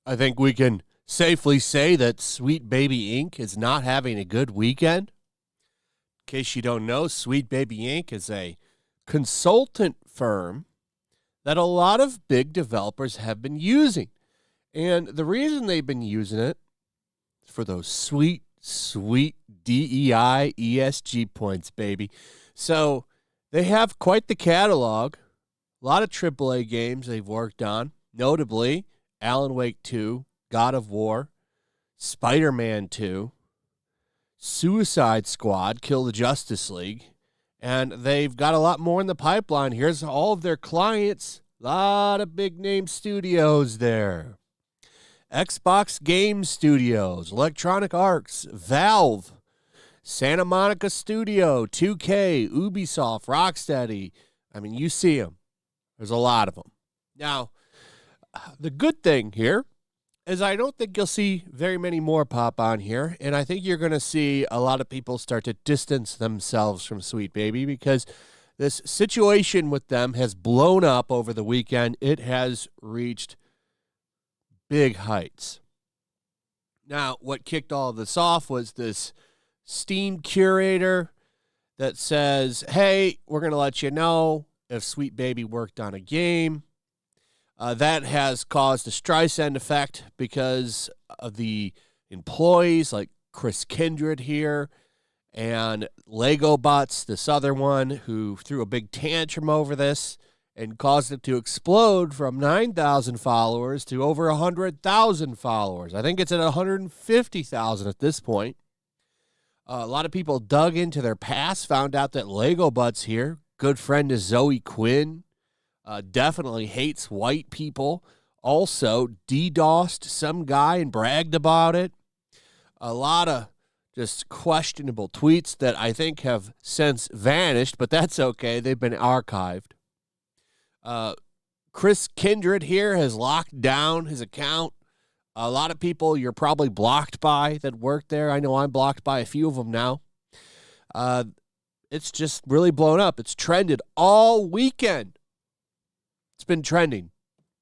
I think we can safely say that Sweet Baby Inc. is not having a good weekend. In case you don't know, Sweet Baby Inc. is a consultant firm that a lot of big developers have been using. And the reason they've been using it is for those sweet, sweet DEI ESG points, baby. So they have quite the catalog. A lot of AAA games they've worked on, notably Alan Wake 2, God of War, Spider-Man 2, Suicide Squad, Kill the Justice League, and they've got a lot more in the pipeline. Here's all of their clients. A lot of big-name studios there. Xbox Game Studios, Electronic Arts, Valve, Santa Monica Studio, 2K, Ubisoft, Rocksteady. I mean, you see them. There's a lot of them. Now, the good thing here is I don't think you'll see very many more pop on here, and I think you're going to see a lot of people start to distance themselves from Sweet Baby because this situation with them has blown up over the weekend. It has reached big heights. Now, what kicked all of this off was this Steam curator that says, hey, we're going to let you know if Sweet Baby worked on a game. That has caused a Streisand effect because of the employees like Chris Kindred here and Lego Butts, this other one who threw a big tantrum over this and caused it to explode from 9,000 followers to over 100,000 followers. I think it's at 150,000 at this point. A lot of people dug into their past, found out that Lego Butts here, good friend to Zoe Quinn, definitely hates white people. Also, DDoSed some guy and bragged about it. A lot of just questionable tweets that I think have since vanished, but that's okay. They've been archived. Chris Kindred here has locked down his account. A lot of people you're probably blocked by that work there. I know I'm blocked by a few of them now. It's just really blown up. It's trended all weekend. It's been trending.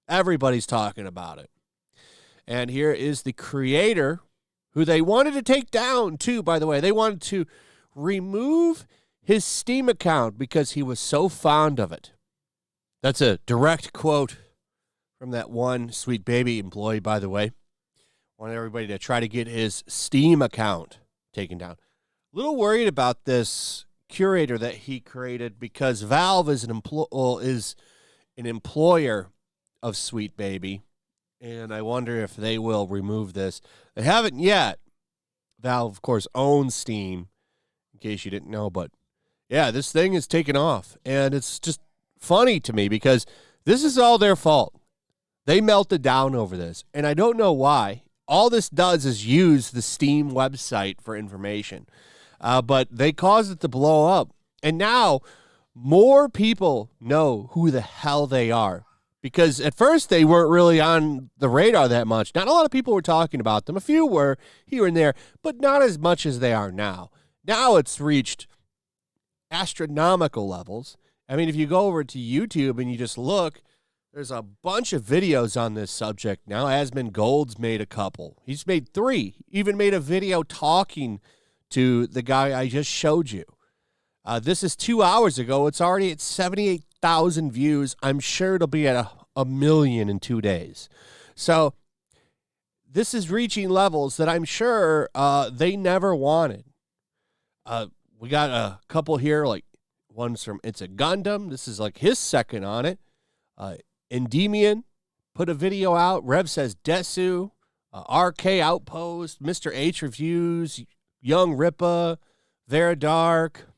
Everybody's talking about it. And here is the creator, who they wanted to take down, too, by the way. They wanted to remove his Steam account because he was so fond of it. That's a direct quote from that one Sweet Baby employee, by the way. Wanted everybody to try to get his Steam account taken down. A little worried about this curator that he created because Valve is an employer of Sweet Baby, and I wonder if they will remove this. They haven't yet. Valve, of course, owns Steam, in case you didn't know, but yeah, this thing is taken off, and it's just funny to me because this is all their fault. They melted down over this, and I don't know why. All this does is use the Steam website for information, but they caused it to blow up, and now more people know who the hell they are because at first they weren't really on the radar that much. Not a lot of people were talking about them. A few were here and there, but not as much as they are now. Now it's reached astronomical levels. I mean, if you go over to YouTube and you just look, there's a bunch of videos on this subject now. Asmund Gold's made a couple. He's made 3. Even made a video talking to the guy I just showed you. This is 2 hours ago. It's already at 78,000 views. I'm sure it'll be at a million in 2 days. So this is reaching levels that I'm sure they never wanted. We got a couple here, like one's from It's a Gundam. This is like his second on it. Endymion put a video out. Rev says Desu. RK Outpost. Mr. H Reviews. Young Rippa. Vera Dark.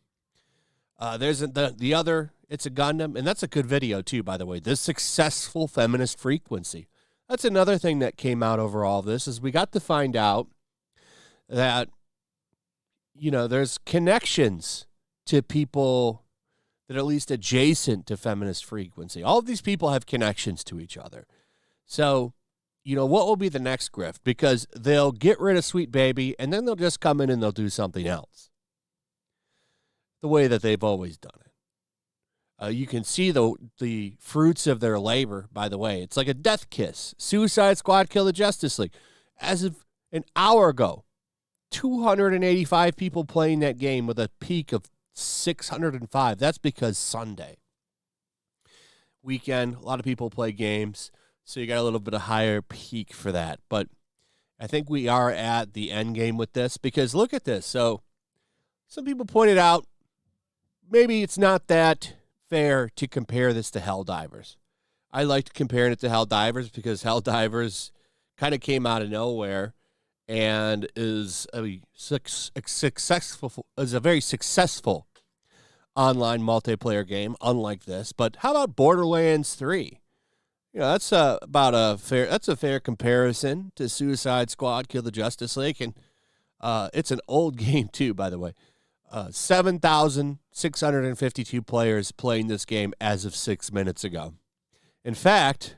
There's the other, It's a Gundam, and that's a good video too, by the way. This successful feminist frequency. That's another thing that came out over all of this is we got to find out that, you know, there's connections to people that are at least adjacent to feminist frequency. All of these people have connections to each other. So, you know, what will be the next grift? Because they'll get rid of Sweet Baby, and then they'll just come in and they'll do something else. the way that they've always done it. You can see the fruits of their labor, by the way. It's like a death kiss. Suicide Squad Kill the Justice League. As of an hour ago, 285 people playing that game with a peak of 605. That's because Sunday. Weekend, a lot of people play games, so you got a little bit of higher peak for that. But I think we are at the end game with this because look at this. So some people pointed out maybe it's not that fair to compare this to Helldivers. I liked comparing it to Helldivers because Helldivers kind of came out of nowhere and is a very successful online multiplayer game, unlike this. But how about Borderlands 3? You know, that's a fair comparison to Suicide Squad Kill the Justice League, and it's an old game too, by the way. 7,652 players playing this game as of 6 minutes ago. In fact,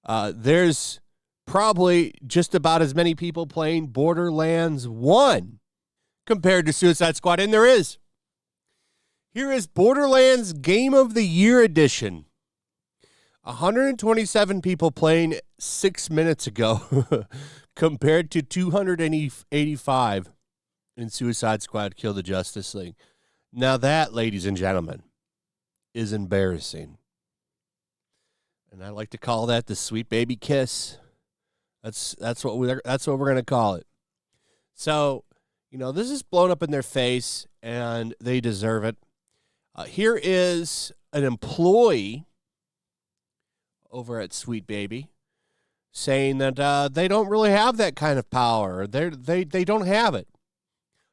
there's probably just about as many people playing Borderlands 1 compared to Suicide Squad, and there is. Here is Borderlands Game of the Year Edition. 127 people playing 6 minutes ago compared to 285 in Suicide Squad Kill the Justice League. Now that, ladies and gentlemen, is embarrassing. And I like to call that the sweet baby kiss. That's what we're going to call it. So, you know, this is blown up in their face, and they deserve it. Here is an employee over at Sweet Baby saying that they don't really have that kind of power. They don't have it.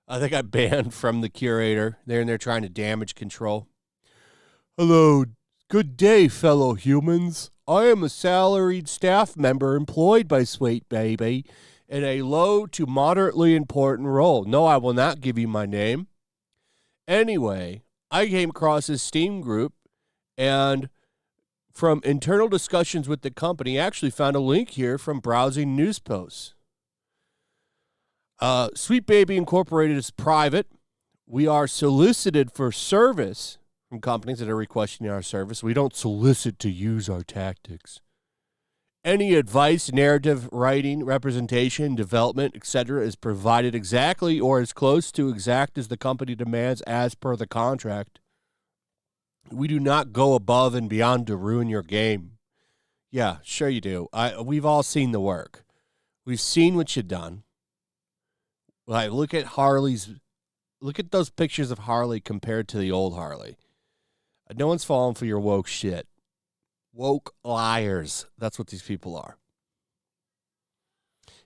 They got banned from the curator. They're trying to damage control. Hello, good day, fellow humans. I am a salaried staff member employed by Sweet Baby in a low to moderately important role. No, I will not give you my name. Anyway, I came across this Steam group, and from internal discussions with the company, I actually found a link here from browsing news posts. Sweet Baby Incorporated is private. We are solicited for service from companies that are requesting our service. We don't solicit to use our tactics. Any advice, narrative, writing, representation, development, etc. is provided exactly or as close to exact as the company demands as per the contract. We do not go above and beyond to ruin your game. Yeah, sure you do. We've all seen the work. We've seen what you've done. Like, look at those pictures of Harley compared to the old Harley. No one's falling for your woke shit. Woke liars. That's what these people are.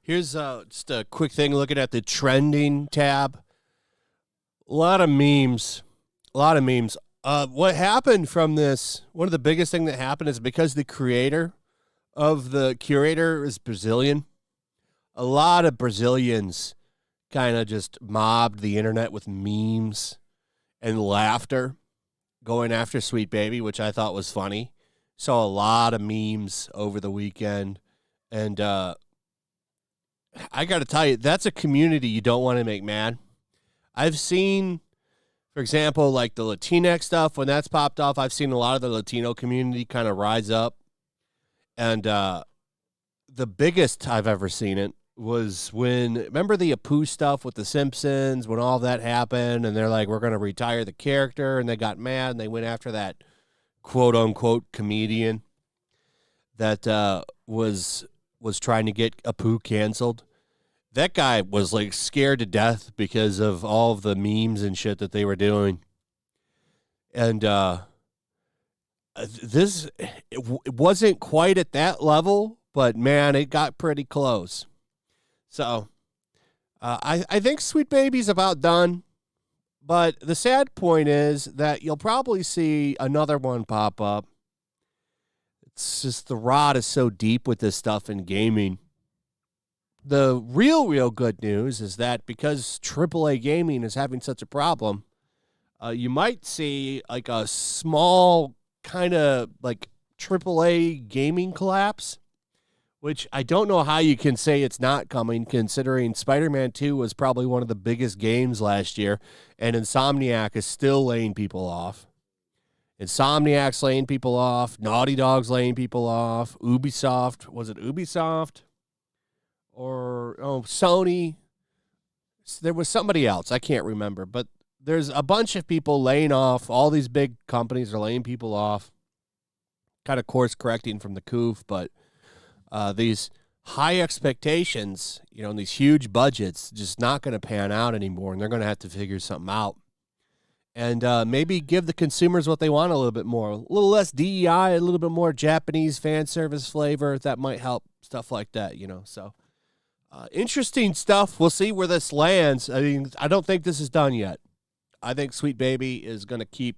Here's just a quick thing looking at the trending tab. A lot of memes. What happened from this, one of the biggest thing that happened is because the creator of the curator is Brazilian, a lot of Brazilians kind of just mobbed the internet with memes and laughter going after Sweet Baby, which I thought was funny. Saw a lot of memes over the weekend, and I got to tell you, that's a community you don't want to make mad. I've seen, for example, like the Latinx stuff, when that's popped off, I've seen a lot of the Latino community kind of rise up, and the biggest I've ever seen it was when, remember the Apu stuff with the Simpsons, when all that happened, and they're like, we're going to retire the character, and they got mad, and they went after that quote-unquote comedian that was trying to get Apu canceled. That guy was, like, scared to death because of all of the memes and shit that they were doing. And it wasn't quite at that level, but, man, it got pretty close. So I think Sweet Baby's about done. But the sad point is that you'll probably see another one pop up. It's just the rot is so deep with this stuff in gaming. The real good news is that because AAA gaming is having such a problem, you might see like a small kind of like AAA gaming collapse which I don't know how you can say it's not coming, considering Spider-Man 2 was probably one of the biggest games last year, and Insomniac is still laying people off. Insomniac's laying people off. Naughty Dog's laying people off. Ubisoft. Was it Ubisoft? Or, Sony. There was somebody else. I can't remember. But there's a bunch of people laying off. All these big companies are laying people off. Kind of course correcting from the coof, but these high expectations, and these huge budgets, just not going to pan out anymore, and they're going to have to figure something out. And maybe give the consumers what they want a little bit more. A little less DEI, a little bit more Japanese fan service flavor. That might help, stuff like that, So interesting stuff. We'll see where this lands. I mean, I don't think this is done yet. I think Sweet Baby is going to keep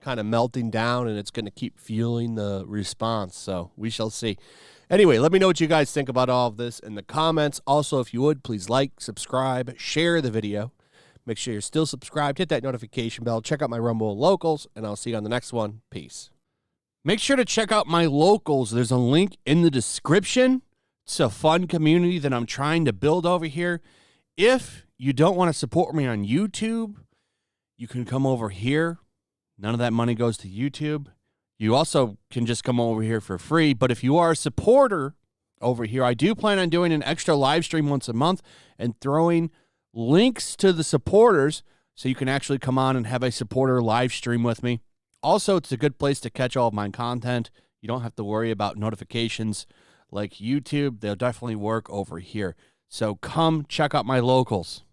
kind of melting down, and it's going to keep fueling the response. So we shall see. Anyway, let me know what you guys think about all of this in the comments. Also, if you would, please like, subscribe, share the video. Make sure you're still subscribed. Hit that notification bell. Check out my Rumble and Locals, and I'll see you on the next one. Peace. Make sure to check out my Locals. There's a link in the description. It's a fun community that I'm trying to build over here. If you don't want to support me on YouTube, you can come over here. None of that money goes to YouTube. You also can just come over here for free. But if you are a supporter over here, I do plan on doing an extra live stream once a month and throwing links to the supporters so you can actually come on and have a supporter live stream with me. Also, it's a good place to catch all of my content. You don't have to worry about notifications like YouTube. They'll definitely work over here. So come check out my Locals.